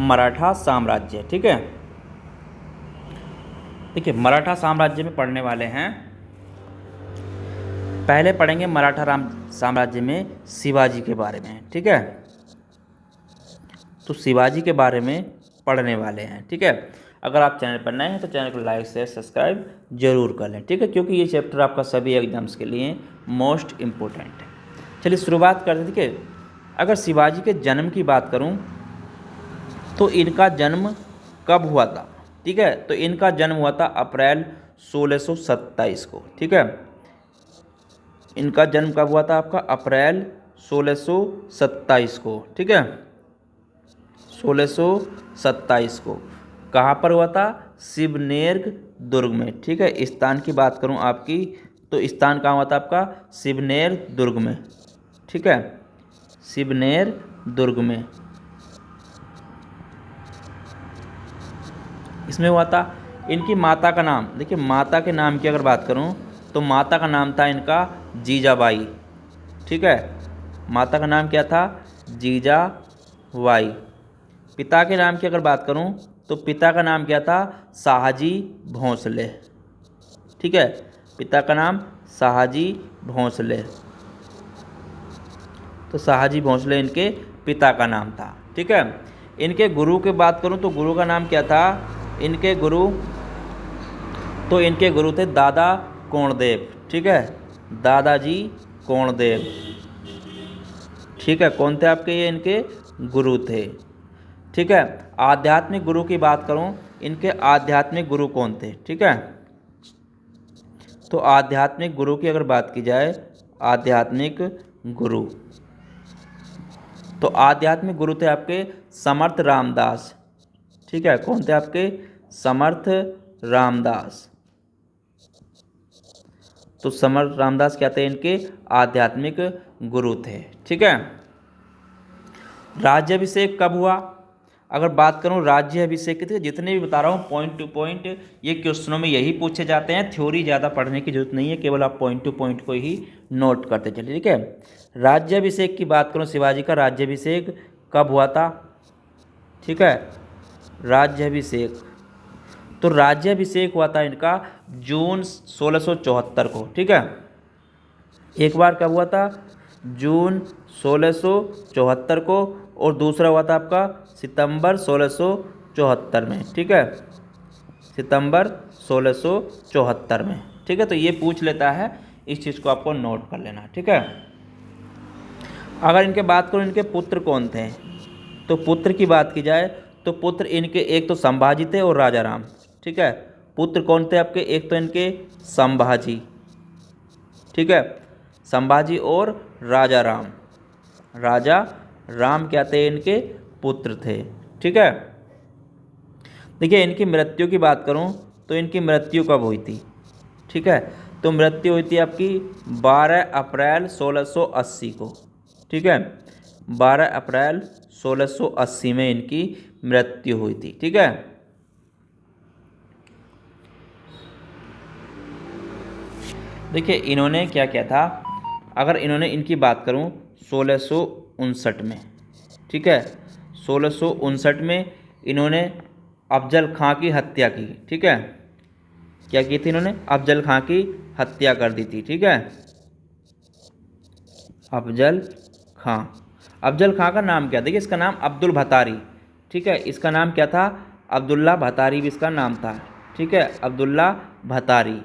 मराठा साम्राज्य। ठीक है, देखिए मराठा साम्राज्य में पढ़ने वाले हैं, पहले पढ़ेंगे मराठा साम्राज्य में शिवाजी के बारे में। ठीक है, तो शिवाजी के बारे में पढ़ने वाले हैं। ठीक है, अगर आप चैनल पर नए हैं तो चैनल को लाइक शेयर सब्सक्राइब जरूर कर लें। ठीक है, क्योंकि ये चैप्टर आपका सभी एग्जाम्स के लिए मोस्ट इम्पोर्टेंट है। चलिए शुरुआत करते हैं। ठीक है, अगर शिवाजी के जन्म की बात करूं तो इनका जन्म कब हुआ था? ठीक है, तो इनका जन्म हुआ था अप्रैल 1627 को। ठीक है, इनका जन्म कब हुआ था आपका? अप्रैल 1627 को। ठीक है, 1627 को। कहाँ पर हुआ था? शिवनेर दुर्ग में। ठीक है, स्थान की बात करूँ आपकी तो स्थान कहाँ हुआ था आपका? शिवनेर दुर्ग में। ठीक है, शिवनेर दुर्ग में इसमें हुआ था। इनकी माता का नाम, देखिए माता के नाम की अगर बात करूं तो माता का नाम था इनका जीजाबाई। ठीक है, माता का नाम क्या था? जीजाबाई। पिता के नाम की अगर बात करूं तो पिता का नाम क्या था? शाहजी भोंसले। ठीक है, पिता का नाम शाहजी भोंसले। तो शाहजी भोंसले इनके पिता का नाम था। ठीक है, इनके गुरु की बात करूं तो गुरु का नाम क्या था? इनके गुरु थे दादा कोणदेव। ठीक है, दादाजी कोणदेव। ठीक है, कौन थे आपके? ये इनके गुरु थे। ठीक है, आध्यात्मिक गुरु की बात करूं, इनके आध्यात्मिक गुरु कौन थे? ठीक है, तो आध्यात्मिक गुरु की अगर बात की जाए, आध्यात्मिक गुरु, तो आध्यात्मिक गुरु थे आपके समर्थ रामदास। ठीक है, कौन थे आपके? समर्थ रामदास। तो समर्थ रामदास क्या थे? इनके आध्यात्मिक गुरु थे। ठीक है, राज्याभिषेक कब हुआ? अगर बात करूं राज्याभिषेक की, तो जितने भी बता रहा हूं पॉइंट टू पॉइंट ये क्वेश्चनों में यही पूछे जाते हैं। थ्योरी ज़्यादा पढ़ने की जरूरत नहीं है, केवल आप पॉइंट टू पॉइंट को ही नोट करते चलिए। ठीक है, राज्याभिषेक की बात करूं, शिवाजी का राज्याभिषेक कब हुआ था? ठीक है, राज्याभिषेक, तो राज्याभिषेक हुआ था इनका जून 1674 को। ठीक है, एक बार कब हुआ था? जून 1674 को, और दूसरा हुआ था आपका सितंबर 1674 में। ठीक है, सितंबर 1674 में। ठीक है, तो ये पूछ लेता है, इस चीज़ को आपको नोट कर लेना। ठीक है, अगर इनके बात करूँ इनके पुत्र कौन थे, तो पुत्र की बात की जाए तो पुत्र इनके एक तो संभाजी थे और राजा राम। ठीक है, पुत्र कौन थे आपके? एक तो इनके संभाजी। ठीक है, संभाजी और राजा राम। राजा राम क्या थे? इनके पुत्र थे। ठीक है, देखिए इनकी मृत्यु की बात करूं तो इनकी मृत्यु कब हुई थी? ठीक है, तो मृत्यु हुई थी आपकी 12 अप्रैल 1680 को। ठीक है, 12 अप्रैल 1680 में इनकी मृत्यु हुई थी। ठीक है, देखिए इन्होंने क्या किया था, अगर इन्होंने इनकी बात करूं 1659 में। ठीक है, 1659 में इन्होंने अफजल खां की हत्या की। ठीक है, क्या की थी इन्होंने? अफजल खां की हत्या कर दी थी। ठीक है, अफजल खां। अफजल खां का नाम क्या? देखिए इसका नाम अब्दुल भतारी। ठीक है, इसका नाम क्या था? अब्दुल्ला भतारी भी इसका नाम था। ठीक है, अब्दुल्ला भतारी।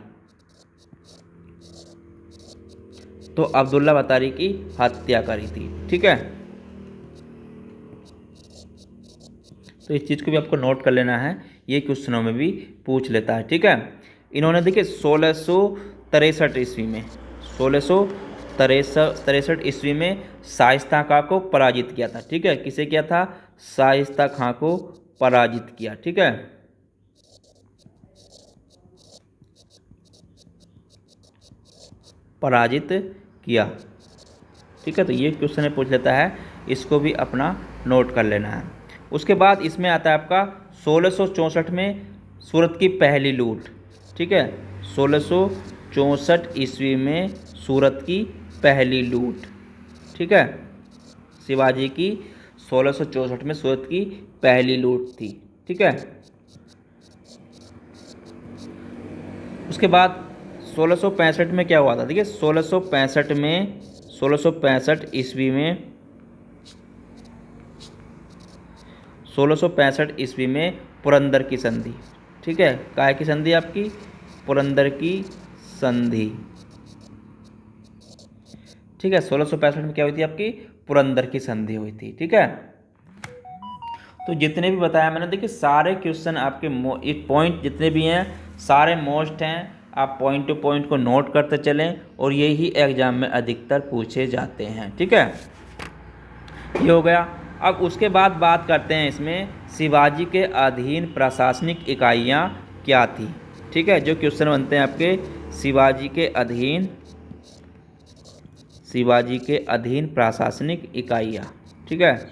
तो अब्दुल्ला भतारी की हत्या करी थी। ठीक है, तो इस चीज़ को भी आपको नोट कर लेना है, ये क्वेश्चनों में भी पूछ लेता है। ठीक है, इन्होंने देखिए 1663 ईस्वी में, 1663 ईस्वी में शाइस्ता खां को पराजित किया था। ठीक है, किसे किया था? शाइस्ता खां को पराजित किया। ठीक है, पराजित किया। ठीक है, तो ये क्वेश्चन है पूछ लेता है, इसको भी अपना नोट कर लेना है। उसके बाद इसमें आता है आपका 1664 में सूरत की पहली लूट। ठीक है, 1664 ईस्वी में सूरत की पहली लूट। ठीक है, शिवाजी की 1664 में सूरत की पहली लूट थी। ठीक है, उसके बाद 1665 में क्या हुआ था? देखिए 1665 में 1665 ईस्वी में 1665 ईस्वी में पुरंदर की संधि। ठीक है, काय की संधि? आपकी पुरंदर की संधि। ठीक है, 1665 में क्या हुई थी? आपकी पुरंदर की संधि हुई थी। ठीक है, तो जितने भी बताया मैंने, देखिए सारे क्वेश्चन आपके एक पॉइंट जितने भी हैं सारे मोस्ट हैं, आप पॉइंट टू पॉइंट को नोट करते चलें और यही एग्जाम में अधिकतर पूछे जाते हैं। ठीक है, ये हो गया। अब उसके बाद बात करते हैं इसमें शिवाजी के अधीन प्रशासनिक इकाइयाँ क्या थी। ठीक है, जो क्वेश्चन बनते हैं आपके शिवाजी के अधीन प्रशासनिक इकाइयाँ। ठीक है,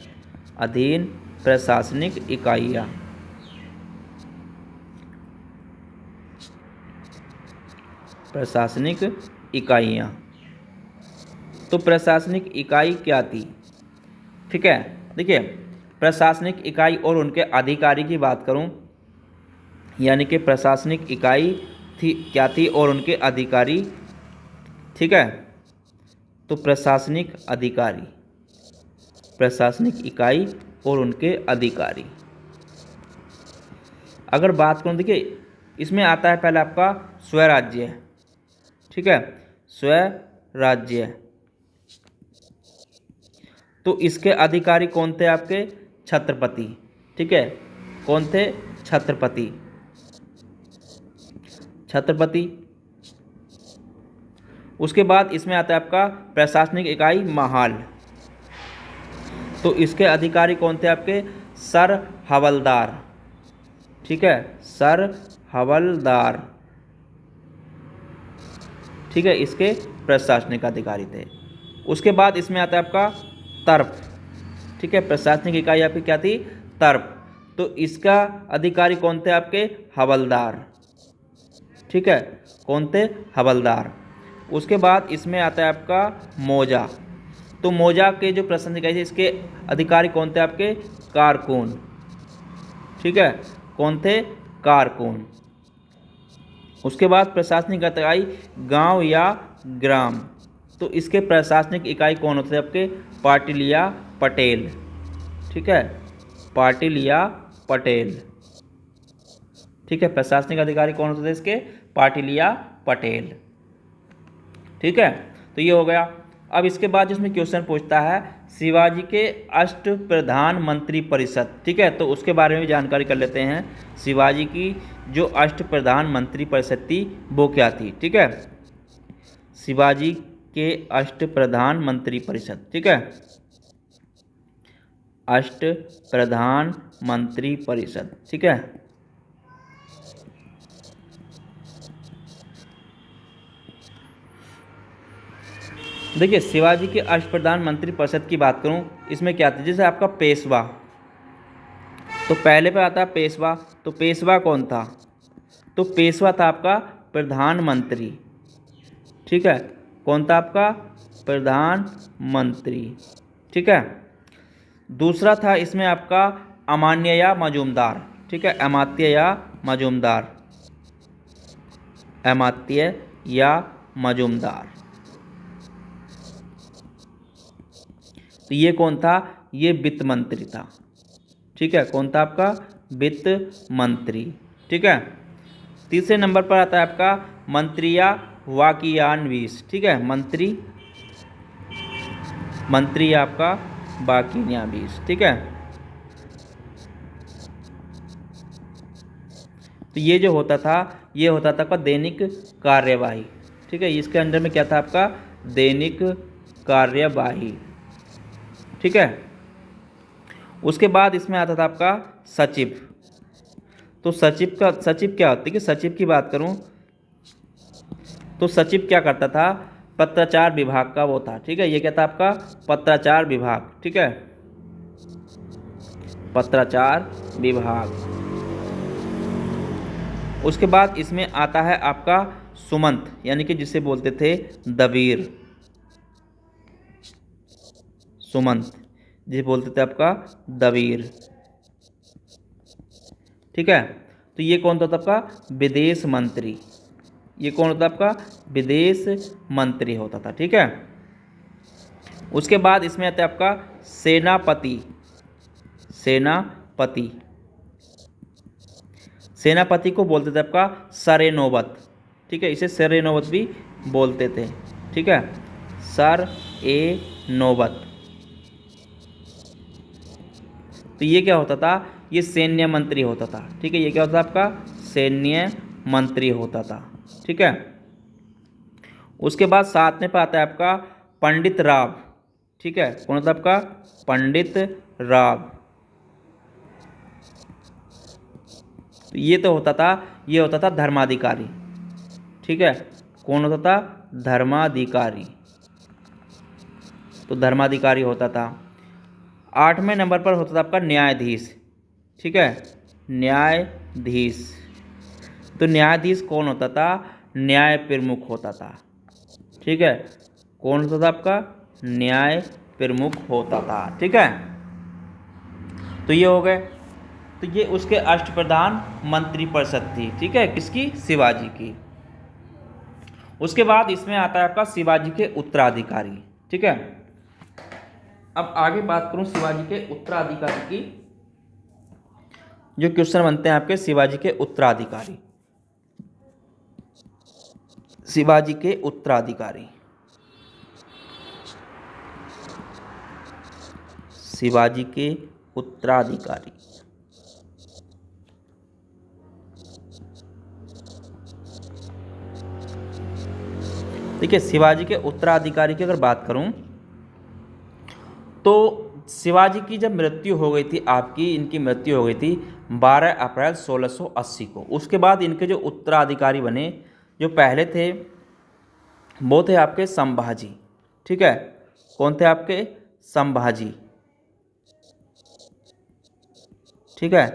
अधीन प्रशासनिक इकाइयाँ। प्रशासनिक इकाइयाँ, तो प्रशासनिक इकाई क्या थी? ठीक है, देखिए प्रशासनिक इकाई और उनके अधिकारी की बात करूं, यानी कि प्रशासनिक इकाई थी क्या थी और उनके अधिकारी। ठीक है, तो प्रशासनिक अधिकारी, प्रशासनिक इकाई और उनके अधिकारी। अगर बात करूं, देखिए इसमें आता है पहले आपका स्वराज्य। ठीक है, स्वराज्य, तो इसके अधिकारी कौन थे? आपके छत्रपति। ठीक है, कौन थे? छत्रपति। उसके बाद इसमें आता है आपका प्रशासनिक इकाई महाल, तो इसके अधिकारी कौन थे? आपके सर हवलदार। ठीक है, सर हवलदार। ठीक है, इसके प्रशासनिक अधिकारी थे। उसके बाद इसमें आता है आपका तर्फ। ठीक है, प्रशासनिक इकाई आपकी क्या थी? तर्फ, तो इसका अधिकारी कौन थे? आपके हवलदार। ठीक है, कौन थे? हवलदार। उसके बाद इसमें आता है आपका मौजा, तो मौजा के जो प्रशासनिक इकाई थे इसके अधिकारी कौन थे? आपके कारकुन। ठीक है, कौन थे? कारकुन। उसके बाद प्रशासनिक इकाई गांव या ग्राम, तो इसके प्रशासनिक इकाई कौन होते थे? आपके पाटिल या पटेल। ठीक है, पाटिल या पटेल। ठीक है, प्रशासनिक अधिकारी कौन होते थे इसके? पाटिल या पटेल। ठीक है, तो ये हो गया। अब इसके बाद जिसमें क्वेश्चन पूछता है शिवाजी के अष्ट प्रधान मंत्री परिषद। ठीक है, तो उसके बारे में भी जानकारी कर लेते हैं। शिवाजी की जो अष्ट प्रधान मंत्री परिषद थी वो क्या थी? ठीक है, शिवाजी के अष्ट प्रधान मंत्री परिषद। ठीक है, अष्ट प्रधान मंत्री परिषद। ठीक है, देखिए शिवाजी के अष्टप्रधान मंत्री परिषद की बात करूं, इसमें क्या था? जैसे आपका पेशवा, तो पहले पे आता है पेशवा, तो पेशवा कौन था? तो पेशवा था आपका प्रधानमंत्री। ठीक है, कौन था आपका? प्रधानमंत्री। ठीक है, दूसरा था इसमें आपका अमात्य या मजूमदार। ठीक है, अमात्य या मजूमदार, अमात्य या मजूमदार। तो ये कौन था? ये वित्त मंत्री था। ठीक है, कौन था आपका? वित्त मंत्री। ठीक है, तीसरे नंबर पर आता है आपका मंत्री या वाकियानवीस। ठीक है, मंत्री आपका वाकियानवीस। ठीक है, तो ये जो होता था ये होता था आपका दैनिक कार्यवाही। ठीक है, इसके अंदर में क्या था आपका? दैनिक कार्यवाही। ठीक है, उसके बाद इसमें आता था आपका सचिव, तो सचिव क्या होता है? कि सचिव की बात करूं तो सचिव क्या करता था? पत्राचार विभाग का वो था। ठीक है, ये क्या था आपका? पत्राचार विभाग। ठीक है, पत्राचार विभाग। उसके बाद इसमें आता है आपका सुमंत, यानी कि जिसे बोलते थे दबीर, सुमंत। जिसे बोलते थे आपका दबीर। ठीक है, तो ये कौन था आपका विदेश मंत्री। ये कौन होता आपका विदेश मंत्री होता था। ठीक है, उसके बाद इसमें आता है आपका सेनापति। सेनापति, सेनापति को बोलते थे आपका सरेनोबत। ठीक है, इसे सर ए नौबत भी बोलते थे। ठीक है, सर ए नौबत। तो ये क्या होता था, ये सैन्य मंत्री होता था। ठीक है, ये क्या होता था आपका सैन्य मंत्री होता था। ठीक है, उसके बाद साथ में आता है आपका पंडित राव। ठीक है, कौन होता है आपका पंडित राव। तो ये तो होता था, ये होता था धर्माधिकारी। ठीक है, कौन होता था धर्माधिकारी। तो धर्माधिकारी होता था। 8वें नंबर पर होता था आपका न्यायाधीश। ठीक है, न्यायाधीश। तो न्यायाधीश कौन होता था, न्याय प्रमुख होता था। ठीक है, कौन होता था आपका न्याय प्रमुख होता था। ठीक है, तो ये हो गए। तो ये उसके अष्टप्रधान मंत्रिपरिषद थी। ठीक है, किसकी, शिवाजी की। उसके बाद इसमें आता है आपका शिवाजी के उत्तराधिकारी। ठीक है, अब आगे बात करूं शिवाजी के उत्तराधिकारी की। जो क्वेश्चन बनते हैं आपके शिवाजी के उत्तराधिकारी। शिवाजी के उत्तराधिकारी, शिवाजी के उत्तराधिकारी। देखिए, शिवाजी के उत्तराधिकारी की अगर बात करूं तो शिवाजी की जब मृत्यु हो गई थी आपकी, इनकी मृत्यु हो गई थी 12 अप्रैल 1680 को। उसके बाद इनके जो उत्तराधिकारी बने, जो पहले थे वो थे आपके संभाजी। ठीक है, कौन थे आपके संभाजी। ठीक है,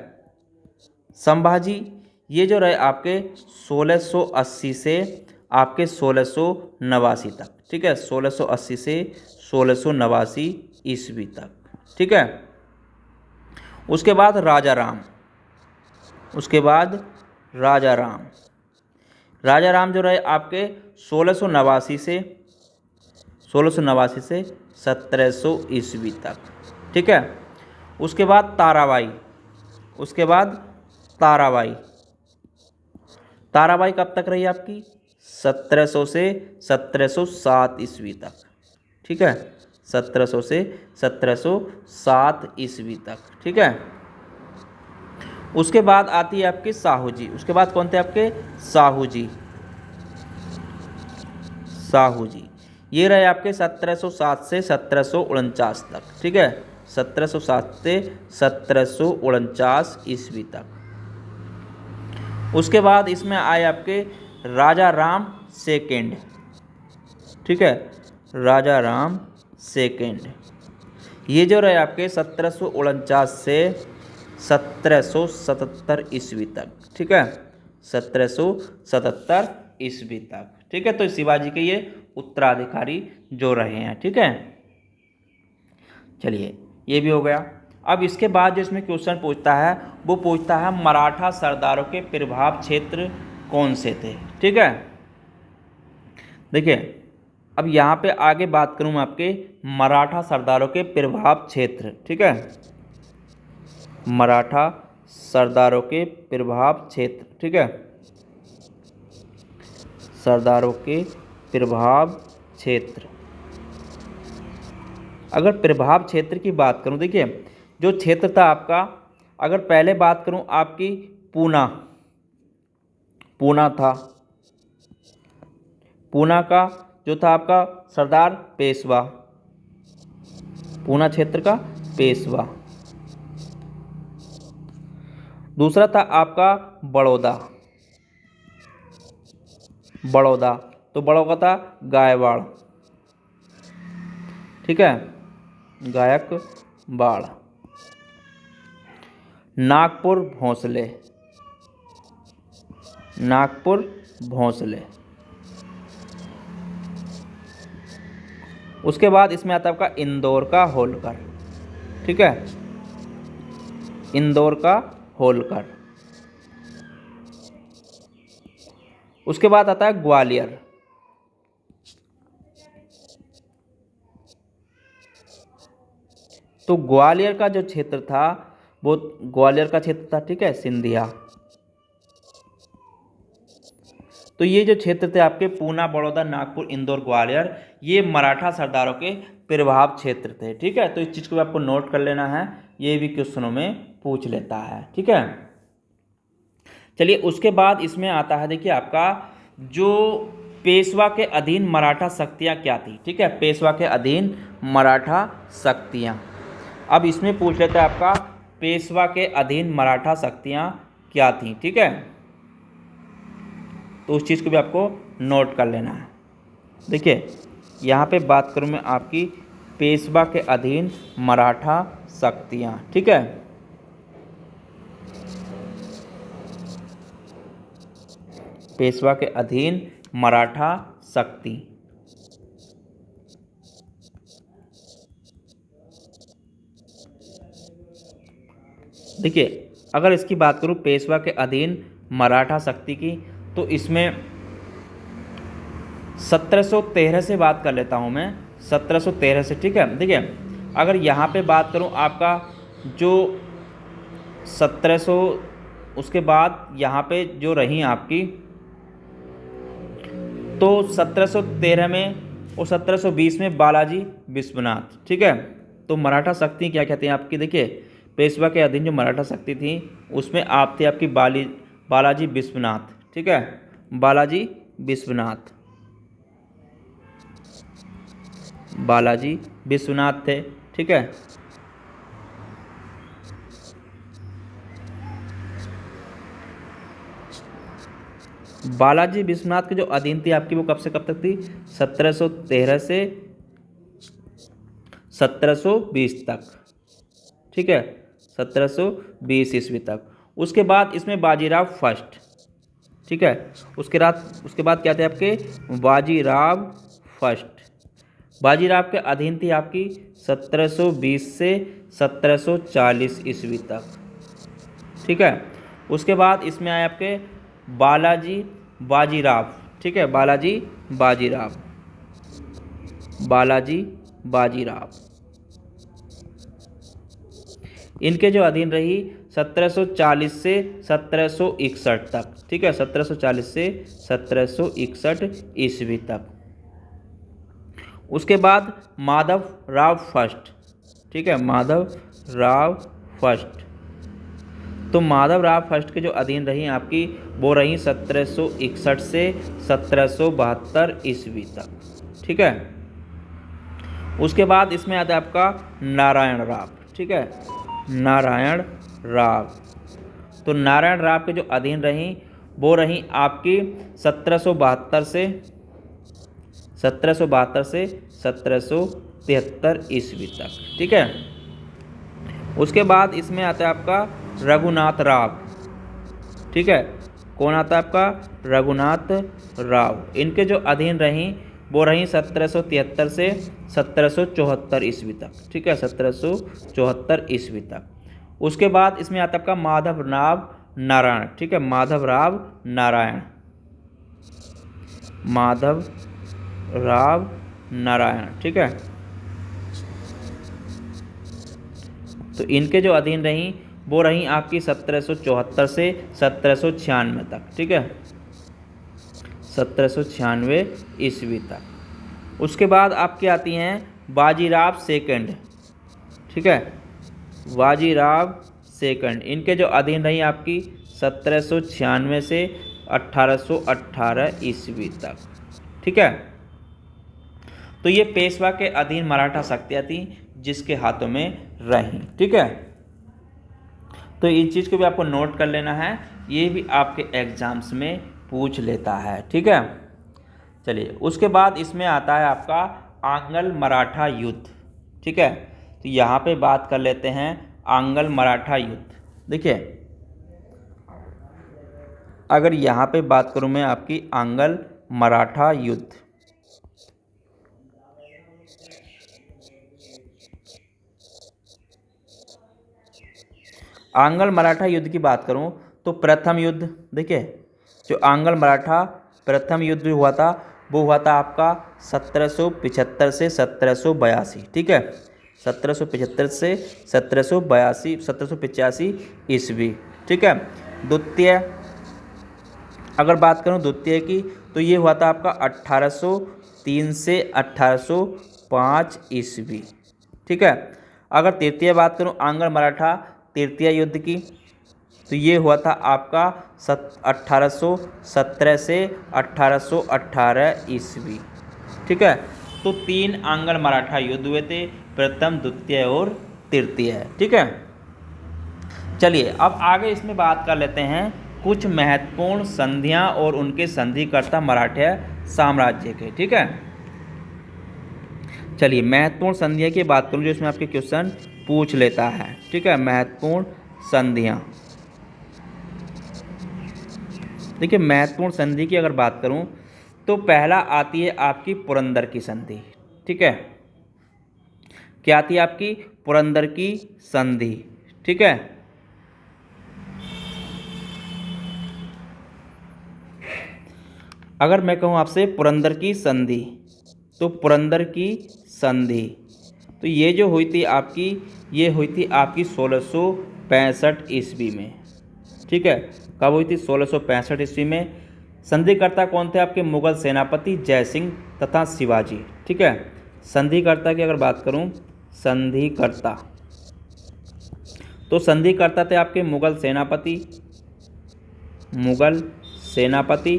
संभाजी ये जो रहे आपके 1680 से आपके 1689 तक। ठीक है, 1680 से 1689 ईस्वी तक। ठीक है, उसके बाद राजा राम। उसके बाद राजा राम, राजा राम जो रहे आपके 1689 से 1700 ईस्वी तक। ठीक है, उसके बाद ताराबाई। उसके बाद ताराबाई, ताराबाई कब तक रही आपकी 1700 से 1707 ईस्वी तक। ठीक है, 1700 से 1707 ईस्वी तक। ठीक है, उसके बाद आती है आपकी साहू जी। उसके बाद कौन थे आपके साहू जी। साहू जी ये रहे आपके 1707 से 1749 तक। ठीक है, 1707 से 1749 ईस्वी तक। उसके बाद इसमें आए आपके राजा राम सेकेंड। ठीक है, राजा राम सेकेंड ये जो रहे आपके 1749 से 1777 ईस्वी तक। ठीक है, 1777 ईस्वी तक। ठीक है, तो शिवाजी के ये उत्तराधिकारी जो रहे हैं। ठीक है, चलिए ये भी हो गया। अब इसके बाद जो इसमें क्वेश्चन पूछता है वो पूछता है मराठा सरदारों के प्रभाव क्षेत्र कौन से थे। ठीक है, देखिए अब यहाँ पे आगे बात करूँ मैं आपके मराठा सरदारों के प्रभाव क्षेत्र। ठीक है, मराठा सरदारों के प्रभाव क्षेत्र। ठीक है, सरदारों के प्रभाव क्षेत्र। अगर प्रभाव क्षेत्र की बात करूं, देखिए जो क्षेत्र था आपका, अगर पहले बात करूं आपकी पूना, पूना था। पूना का जो था आपका सरदार पेशवा, पूना क्षेत्र का पेशवा। दूसरा था आपका बड़ौदा, बड़ौदा तो बड़ौदा था गायवाड़। ठीक है, गायकवाड़। नागपुर भोंसले, नागपुर भोंसले। उसके बाद इसमें आता है आपका इंदौर का होलकर। ठीक है, इंदौर का होलकर। उसके बाद आता है ग्वालियर। तो ग्वालियर का जो क्षेत्र था वो ग्वालियर का क्षेत्र था, ठीक है, सिंधिया। तो ये जो क्षेत्र थे आपके पूना, बड़ौदा, नागपुर, इंदौर, ग्वालियर, ये मराठा सरदारों के प्रभाव क्षेत्र थे, ठीक है। तो इस चीज़ को भी आपको नोट कर लेना है, ये भी क्वेश्चनों में पूछ लेता है, ठीक है। चलिए उसके बाद इसमें आता है, देखिए आपका जो पेशवा के अधीन मराठा शक्तियाँ क्या थी, ठीक है, पेशवा के अधीन मराठा शक्तियाँ। अब इसमें पूछ लेते हैं आपका पेशवा के अधीन मराठा शक्तियाँ क्या थी, ठीक है। तो उस चीज़ को भी आपको नोट कर लेना है। देखिए यहाँ पे बात करूँ मैं आपकी पेशवा के अधीन मराठा शक्तियाँ, ठीक है। पेशवा के अधीन मराठा शक्ति। देखिए अगर इसकी बात करूँ पेशवा के अधीन मराठा शक्ति की, तो इसमें 1713 से बात कर लेता हूँ मैं, 1713 से, ठीक है। देखिए अगर यहाँ पे बात करूँ आपका जो 1700, उसके बाद यहाँ पे जो रही आपकी, तो 1713 में और 1720 में बालाजी विश्वनाथ, ठीक है। तो मराठा शक्ति क्या कहते हैं आपकी, देखिए पेशवा के अधीन जो मराठा शक्ति थी उसमें आप थे आपकी बालाजी विश्वनाथ, ठीक है, बालाजी विश्वनाथ, बालाजी विश्वनाथ थे, ठीक है। बालाजी विश्वनाथ के जो अधीन थी आपकी वो कब से कब तक थी, 1713 से 1720 तक, ठीक है, 1720 ईस्वी तक। उसके बाद इसमें बाजीराव फर्स्ट, ठीक है, उसके बाद क्या थे आपके बाजीराव फर्स्ट। बाजीराव के अधीन थी आपकी 1720 से 1740 ईस्वी तक, ठीक है। उसके बाद इसमें आए आपके बालाजी बाजीराव, ठीक है, बालाजी बाजीराव, बालाजी बाजीराव। इनके जो अधीन रही 1740 से 1761 तक, ठीक है, 1740 से 1761 ईस्वी तक। उसके बाद माधव राव फर्स्ट, ठीक है, माधव राव फर्स्ट। तो माधव राव फर्स्ट के जो अधीन रही आपकी वो रही 1761 से 1772 ईस्वी तक, ठीक है। उसके बाद इसमें आता है आपका नारायण राव, ठीक है, नारायण राव। तो नारायण राव के जो अधीन रही वो रही आपकी 1772 से 1773 ईस्वी तक, ठीक है। उसके बाद इसमें आता है आपका रघुनाथ राव, ठीक है, कौन आता है आपका रघुनाथ राव। इनके जो अधीन रहीं वो रहीं 1773 से 1774 ईस्वी तक, ठीक है, 1774 ईस्वी तक। उसके बाद इसमें आता है आपका माधव राव नारायण, ठीक है, माधव राव नारायण, माधव राव नारायण, ठीक है। तो इनके जो अधीन रहीं वो रहीं आपकी 1774 से 1796 तक, ठीक है, 1796 ईस्वी तक। उसके बाद आपकी आती हैं बाजीराव सेकंड, ठीक है, बाजीराव सेकंड। इनके जो अधीन रही आपकी 1796 से 1818 ईस्वी तक, ठीक है। तो ये पेशवा के अधीन मराठा शक्तियाँ थी जिसके हाथों में रहीं, ठीक है। तो इन चीज़ को भी आपको नोट कर लेना है, ये भी आपके एग्जाम्स में पूछ लेता है, ठीक है। चलिए उसके बाद इसमें आता है आपका आंगल मराठा युद्ध, ठीक है। तो यहाँ पे बात कर लेते हैं आंगल मराठा युद्ध। देखिए अगर यहाँ पे बात करूँ मैं आपकी आंगल मराठा युद्ध, आंग्ल मराठा युद्ध की बात करूं तो प्रथम युद्ध, देखिए जो आंग्ल मराठा प्रथम युद्ध हुआ था वो हुआ था आपका 1775 से 1782, ठीक है, 1775 से 1782 1785 ईस्वी, ठीक है। द्वितीय अगर बात करूं द्वितीय की तो ये हुआ था आपका 1803 से 1805 ईस्वी, ठीक है। अगर तृतीय बात करूं आंग्ल मराठा तृतीय युद्ध की तो ये हुआ था आपका 1817 से 1818 ईस्वी, ठीक है। तो 3 आंग्ल मराठा युद्ध हुए थे, प्रथम द्वितीय और तृतीय, ठीक है। चलिए अब आगे इसमें बात कर लेते हैं कुछ महत्वपूर्ण संधियां और उनके संधिकर्ता मराठा साम्राज्य के, ठीक है। चलिए महत्वपूर्ण संधियां की बात करूं जो इसमें आपके क्वेश्चन पूछ लेता है, ठीक है। महत्वपूर्ण संधियां, देखिए महत्वपूर्ण संधि की अगर बात करूं तो पहला आती है आपकी पुरंदर की संधि, ठीक है। क्या आती है आपकी पुरंदर की संधि, ठीक है। अगर मैं कहूं आपसे पुरंदर की संधि तो पुरंदर की संधि तो ये जो हुई थी आपकी, ये हुई थी आपकी 1665 ईस्वी में, ठीक है। कब हुई थी? 1665 ईस्वी में। संधिकर्ता कौन थे आपके? मुगल सेनापति जय सिंह तथा शिवाजी, ठीक है। संधिकर्ता की अगर बात करूं, संधिकर्ता तो संधिकर्ता थे आपके मुगल सेनापति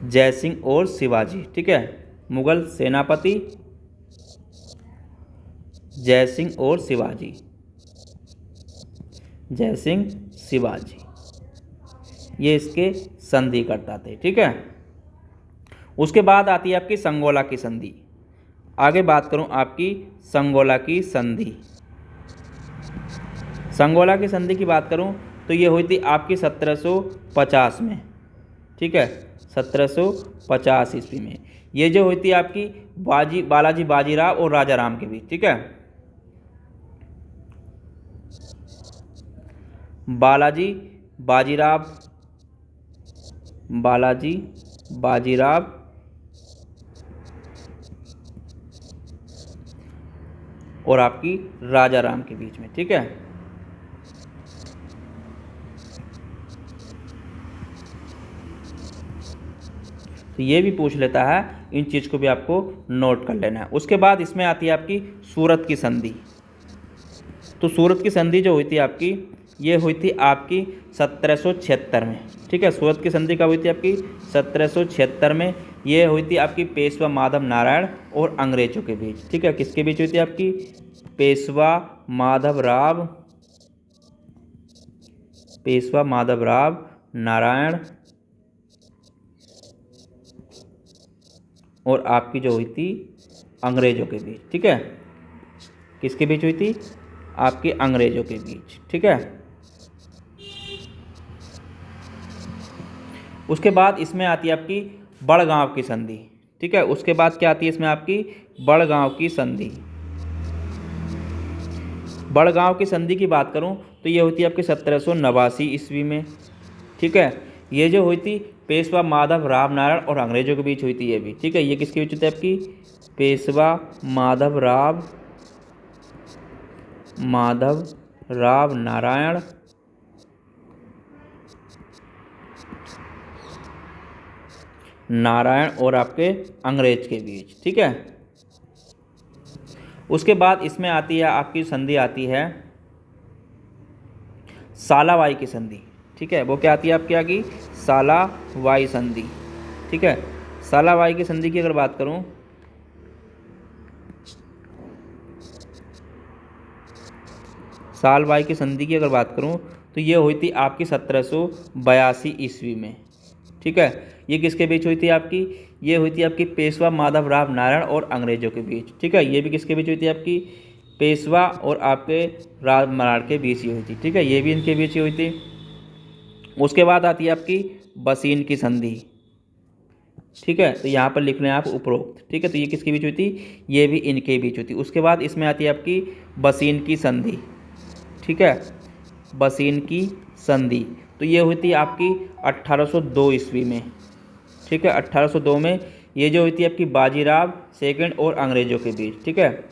जय सिंह और शिवाजी, ठीक है। मुगल सेनापति जय सिंह और शिवाजी, जय सिंह शिवाजी, ये इसके संधिकर्ता थे, ठीक है। उसके बाद आती है आपकी संगोला की संधि। आगे बात करूं आपकी संगोला की संधि। संगोला की संधि की बात करूं तो ये हुई थी आपकी 1750 में, ठीक है, 1750 ईस्वी में। ये जो हुई थी आपकी बालाजी बाजीराव और राजा राम के बीच, ठीक है। बालाजी बाजीराव और आपकी राजा राम के बीच में, ठीक है। तो ये भी पूछ लेता है, इन चीज़ को भी आपको नोट कर लेना है। उसके बाद इसमें आती है आपकी सूरत की संधि। तो सूरत की संधि जो हुई थी आपकी, ये हुई थी आपकी 1776 में, ठीक है। सूरत की संधि कब हुई थी आपकी? 1776 में। ये हुई थी आपकी पेशवा माधव नारायण और अंग्रेजों के बीच, ठीक है। किसके बीच हुई थी आपकी? पेशवा माधव राव नारायण और आपकी जो हुई थी अंग्रेजों के बीच, ठीक है। किसके बीच हुई थी? आपके अंग्रेजों के बीच, ठीक है। उसके बाद इसमें आती है आपकी बड़गांव की संधि, ठीक है। उसके बाद क्या आती है इसमें आपकी? बड़गांव की संधि। बड़गांव की संधि की बात करूं तो ये होती है आपकी 1789 ईस्वी में, ठीक है। ये जो हुई थी पेशवा माधव राव नारायण और अंग्रेजों के बीच हुई थी ये भी, ठीक है। ये किसके बीच हुई थी आपकी? पेशवा माधव राव नारायण और आपके अंग्रेज के बीच, ठीक है। उसके बाद इसमें आती है आपकी संधि आती है सालावाई की संधि, ठीक है। वो क्या आती है आपकी? आगे सालावाई संधि, ठीक है। सालावाई की संधि की अगर बात करूं सालवाई की संधि की अगर बात करूं तो ये हुई थी आपकी 1782 ईस्वी में, ठीक है। ये किसके बीच हुई थी आपकी? ये हुई थी आपकी पेशवा माधव राव नारायण और अंग्रेजों के बीच, ठीक है। ये भी किसके बीच हुई थी आपकी? पेशवा और आपके राव नारायण के बीच ही हुई थी, ठीक है। ये भी इनके बीच ही हुई थी। उसके बाद आती है आपकी बसीन की संधि, ठीक है। तो यहाँ पर लिख लें आप उपरोक्त, ठीक है। तो ये किसके बीच हुई थी? ये भी इनके बीच हुई थी। उसके बाद इसमें आती है आपकी बसीन की संधि, ठीक है। बसीन की संधि। तो ये हुई थी आपकी 1802 ईस्वी में, ठीक है। 1802 में ये जो हुई थी आपकी बाजीराव सेकंड और अंग्रेज़ों के बीच, ठीक है।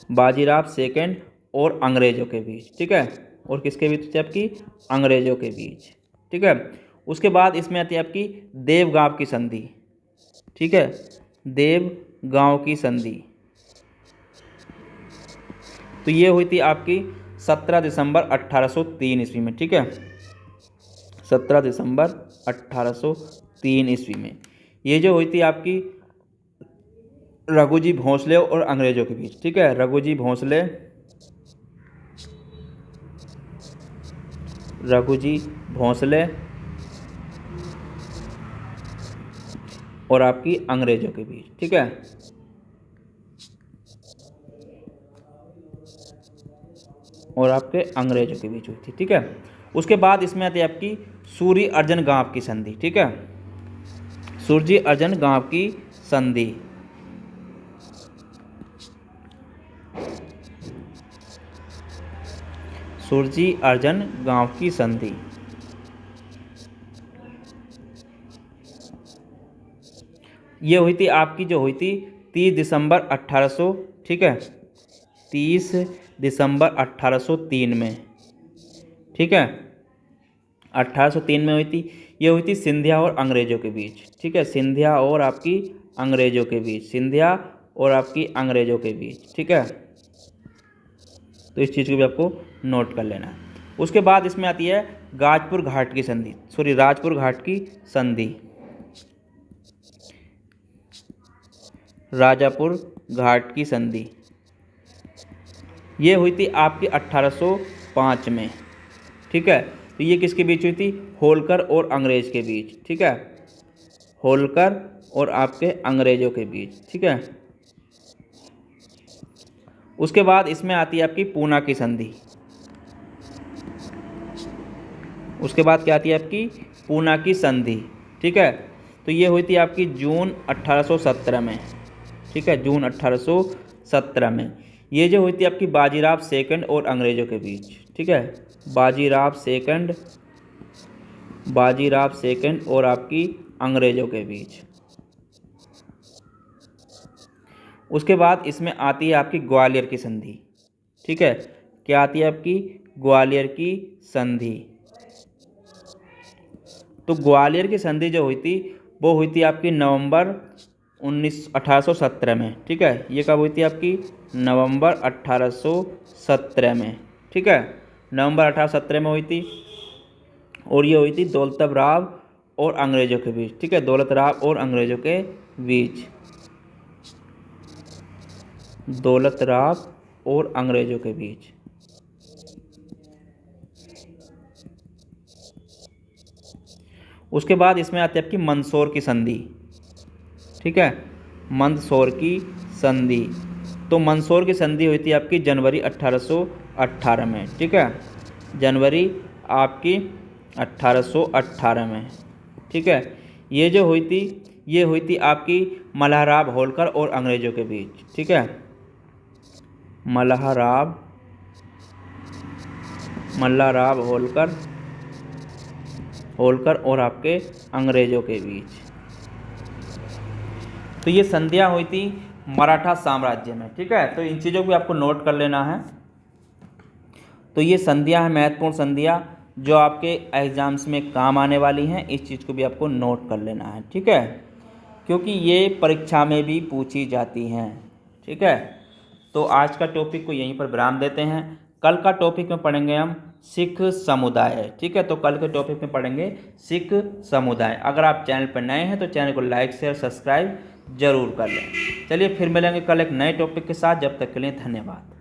बाजीराव सेकंड और अंग्रेज़ों के बीच, ठीक है। और किसके बीच थी आपकी? अंग्रेज़ों के बीच, ठीक है। उसके बाद इसमें आती है आपकी देवगांव की संधि, ठीक है। देवगांव की संधि तो ये हुई थी आपकी 17 दिसंबर 1803 ईस्वी में, ठीक है। 17 दिसंबर 1803 ईस्वी में ये जो हुई थी आपकी रघुजी भोंसले और अंग्रेज़ों के बीच, ठीक है। रघुजी भोंसले और आपकी अंग्रेज़ों के बीच, ठीक है। और आपके अंग्रेज़ों के बीच हुई थी, ठीक है। उसके बाद इसमें आती है आपकी सूरी अर्जन गांव की संधि, ठीक है। सूरजी अर्जन गांव की संधि सुरजी अर्जन गांव की संधि ये हुई थी आपकी, जो हुई थी 30 दिसंबर 1800, ठीक है। 30 दिसंबर 1803 में, ठीक है। 1803 में हुई थी। ये हुई थी सिंधिया और अंग्रेज़ों के बीच, ठीक है। सिंधिया और आपकी अंग्रेज़ों के बीच, सिंधिया और आपकी अंग्रेज़ों के बीच, ठीक है। तो इस चीज़ को भी आपको नोट कर लेना है। उसके बाद इसमें आती है राजपुर घाट की संधि, राजापुर घाट की संधि ये हुई थी आपकी 1805 में, ठीक है। तो ये किसके बीच हुई थी? होलकर और अंग्रेज़ के बीच, ठीक है। होलकर और आपके अंग्रेज़ों के बीच, ठीक है। उसके बाद इसमें आती है आपकी पूना की संधि। उसके बाद क्या आती है आपकी? पूना की संधि, ठीक है। तो ये हुई थी आपकी जून 1817 में, ठीक है। जून 1817 में ये जो हुई थी आपकी बाजीराव सेकंड और अंग्रेज़ों के बीच, ठीक है। बाजीराव सेकंड और आपकी अंग्रेज़ों के बीच। उसके बाद इसमें आती है आपकी ग्वालियर की संधि, ठीक है। क्या आती है आपकी? ग्वालियर की संधि। तो ग्वालियर की संधि जो हुई थी वो हुई थी आपकी नवंबर 1817 में, ठीक है। ये कब हुई थी आपकी? नवंबर 1817 में, ठीक है। नवंबर 1817 में हुई थी और ये हुई थी दौलत राव और अंग्रेज़ों के बीच, ठीक है। दौलत राव और अंग्रेज़ों के बीच, दौलत राव और अंग्रेज़ों के बीच। उसके बाद इसमें आती है आपकी मंदसौर की संधि, ठीक है। मंदसौर की संधि तो मंदसौर की संधि हुई थी आपकी जनवरी 1818 में, ठीक है। जनवरी आपकी 1818 में, ठीक है। ये जो हुई थी ये हुई थी आपकी मल्हाराव होलकर और अंग्रेज़ों के बीच, ठीक है। मल्हाराव होलकर और आपके अंग्रेज़ों के बीच। तो ये संधियाँ हुई थी मराठा साम्राज्य में, ठीक है। तो इन चीज़ों को भी आपको नोट कर लेना है। तो ये संधियाँ हैं, महत्वपूर्ण संधियाँ जो आपके एग्जाम्स में काम आने वाली हैं। इस चीज़ को भी आपको नोट कर लेना है, ठीक है, क्योंकि ये परीक्षा में भी पूछी जाती हैं, ठीक है। तो आज का टॉपिक को यहीं पर विराम देते हैं। कल का टॉपिक में पढ़ेंगे हम सिख समुदाय, ठीक है। तो कल के टॉपिक में पढ़ेंगे सिख समुदाय। अगर आप चैनल पर नए हैं तो चैनल को लाइक शेयर सब्सक्राइब जरूर कर लें। चलिए फिर मिलेंगे कल एक नए टॉपिक के साथ। जब तक के लिए धन्यवाद।